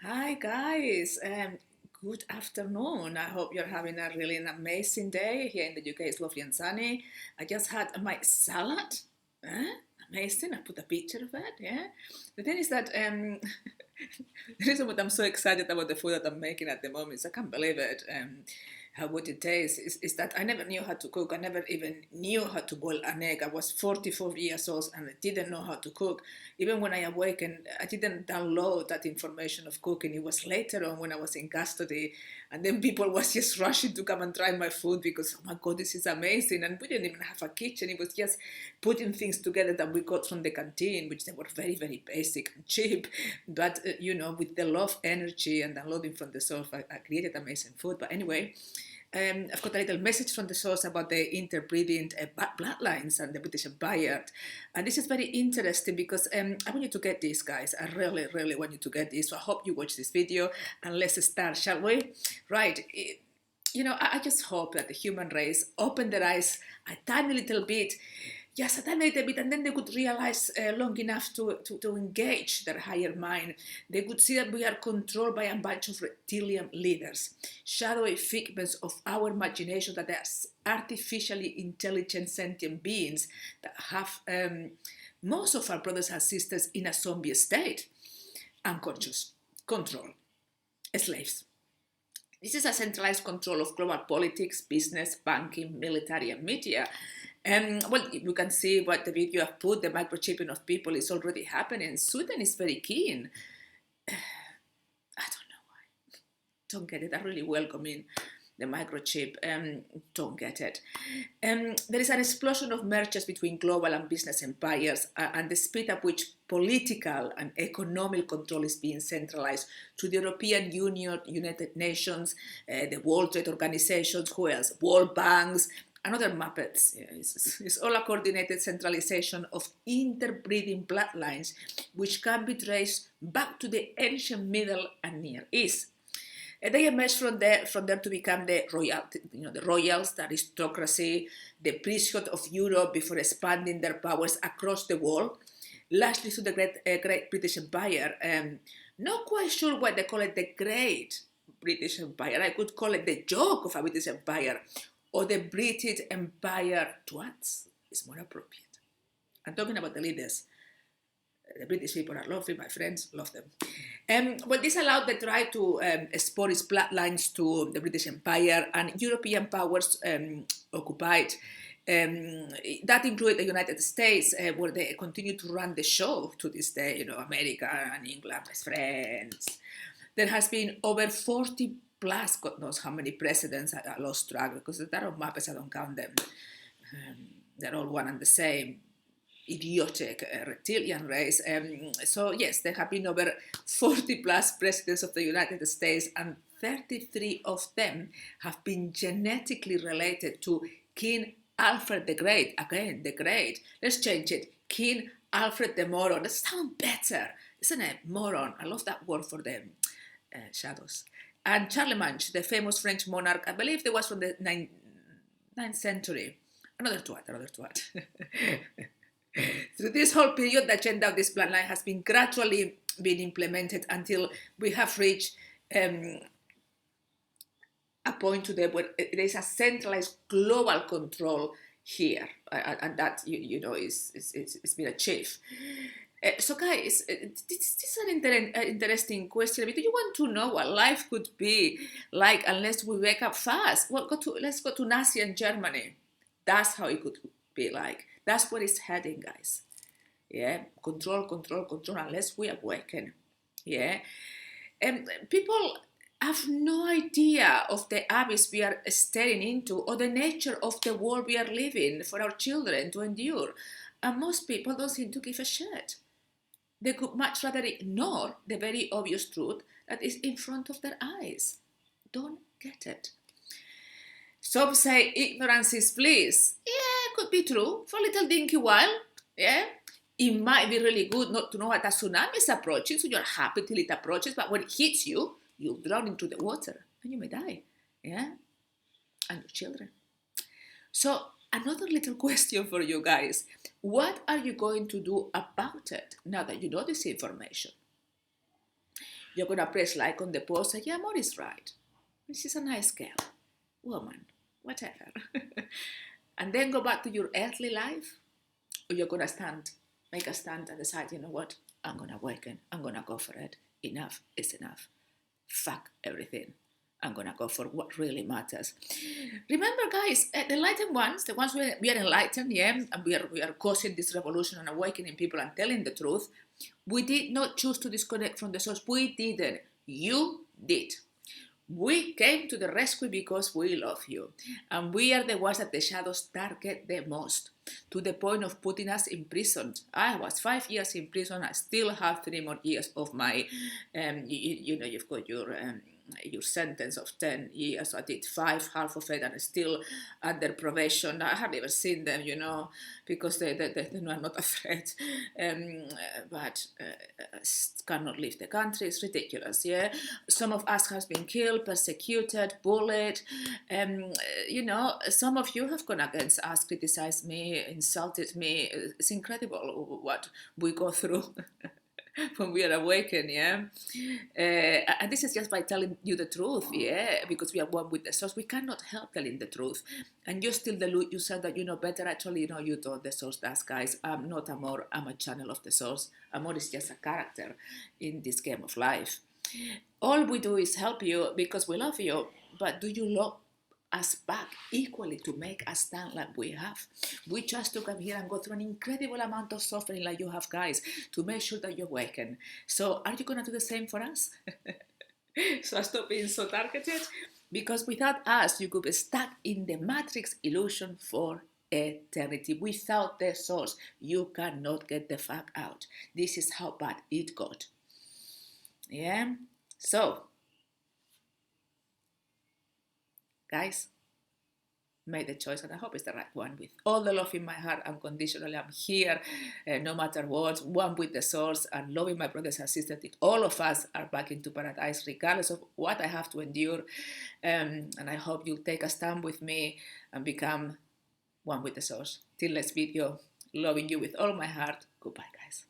Hi guys, good afternoon. I hope you're having a really amazing day. Here in the UK it's lovely and sunny. I just had my salad. Eh? Amazing. I put a picture of it. Yeah. The thing is that the reason why I'm so excited about the food that I'm making at the moment is I can't believe it. How good it tastes is that I never knew how to cook. I never even knew how to boil an egg. I was 44 years old and I didn't know how to cook. Even when I awakened, I didn't download that information of cooking. It was later on when I was in custody, and then people was just rushing to come and try my food because, oh my God, this is amazing. And we didn't even have a kitchen. It was just putting things together that we got from the canteen, which they were very, very basic and cheap. But, with the love, energy, and downloading from the source, I created amazing food. But anyway, I've got a little message from the source about the interbreeding bloodlines and the British Empire. And this is very interesting because I want you to get this, guys. I really, really want you to get this. So I hope you watch this video and let's start, shall we? Right. I just hope that the human race open their eyes a tiny little bit, just a tiny little bit, and then they could realize long enough to engage their higher mind. They could see that we are controlled by a bunch of reptilian leaders, shadowy figments of our imagination that are artificially intelligent sentient beings that have most of our brothers and sisters in a zombie state, unconscious, control, slaves. This is a centralized control of global politics, business, banking, military, and media. Well, you can see what the video I've put, the microchipping of people is already happening. Sweden is very keen. I don't know why. Don't get it. I really welcoming the microchip. Don't get it. There is an explosion of mergers between global and business empires, and the speed at which political and economic control is being centralized to the European Union, United Nations, the World Trade Organizations, who else? World Banks, and other Muppets. Yeah, it's all a coordinated centralization of interbreeding bloodlines, which can be traced back to the ancient Middle and Near East. They emerged from there to become the royals, the aristocracy, the priesthood of Europe before expanding their powers across the world, largely to the Great British Empire. Not quite sure why they call it the Great British Empire. I could call it the joke of a British Empire, or the British Empire twats is more appropriate. I'm talking about the leaders. The British people are lovely, my friends, love them. Well, this allowed the tribe to export its bloodlines to the British Empire, and European powers occupied. That included the United States, where they continue to run the show to this day. America and England, best friends. There has been over 40 plus, God knows how many presidents. I lost track because there are maps, I don't count them. They're all one and the same idiotic reptilian race. So yes, there have been over 40 plus presidents of the United States, and 33 of them have been genetically related to King Alfred the Great. Again, the Great. Let's change it. King Alfred the Moron. That sounds better, isn't it? Moron. I love that word for them. Shadows. And Charlemagne, the famous French monarch, I believe they was from the 9th century. Another twat. Through this whole period, the agenda of this bloodline has been gradually being implemented until we have reached a point today where there is a centralized global control here, and that is been achieved. So guys, this is an interesting question. Do you want to know what life could be like unless we wake up fast? Well, let's go to Nazi and Germany. That's how it could be like. That's where it's heading, guys. Yeah, control, unless we awaken. Yeah, and people have no idea of the abyss we are staring into, or the nature of the world we are living for our children to endure. And most people don't seem to give a shit. They could much rather ignore the very obvious truth that is in front of their eyes. Don't get it. Some say ignorance is bliss. Yeah, could be true for a little dinky while. Yeah, it might be really good not to know that a tsunami is approaching, so you're happy till it approaches, but when it hits you, you'll drown into the water and you may die. Yeah, and your children. So another little question for you guys. What are you going to do about it now that you know this information? You're going to press like on the post, say, yeah, Amor is right. She's a nice girl, woman, whatever. And then go back to your earthly life, or you're going to make a stand and decide, you know what, I'm going to awaken, I'm going to go for it. Enough is enough. Fuck everything. I'm going to go for what really matters. Remember, guys, the enlightened ones, the ones we are enlightened, yeah, and we are causing this revolution and awakening people and telling the truth. We did not choose to disconnect from the source. We didn't. You did. We came to the rescue because we love you. And we are the ones that the shadows target the most, to the point of putting us in prison. I was 5 years in prison. I still have 3 more years of my, you've got your sentence of 10 years. I did 5, half of it, and still under probation. I have never seen them, because they are not a threat. But cannot leave the country. It's ridiculous, yeah? Some of us has been killed, persecuted, bullied. Some of you have gone against us, criticized me, insulted me. It's incredible what we go through. When we are awakened, yeah? And this is just by telling you the truth, yeah? Because we are one with the source. We cannot help telling the truth. And you still delude yourself that you know better. Actually, no, you don't. The source does, guys. I'm not Amor. I'm a channel of the source. Amor is just a character in this game of life. All we do is help you because we love you. But do you love us back equally to make us stand like we have? We just to come here and go through an incredible amount of suffering like you have, guys, to make sure that you awaken. So are you going to do the same for us? So stop being so targeted, because without us you could be stuck in the matrix illusion for eternity. Without the source you cannot get the fuck out. This is how bad it got. Yeah. So guys, make the choice, and I hope it's the right one. With all the love in my heart, unconditionally, I'm here, no matter what, one with the source, and loving my brothers and sisters. All of us are back into paradise, regardless of what I have to endure. And I hope you'll take a stand with me and become one with the source. Till next video, loving you with all my heart. Goodbye, guys.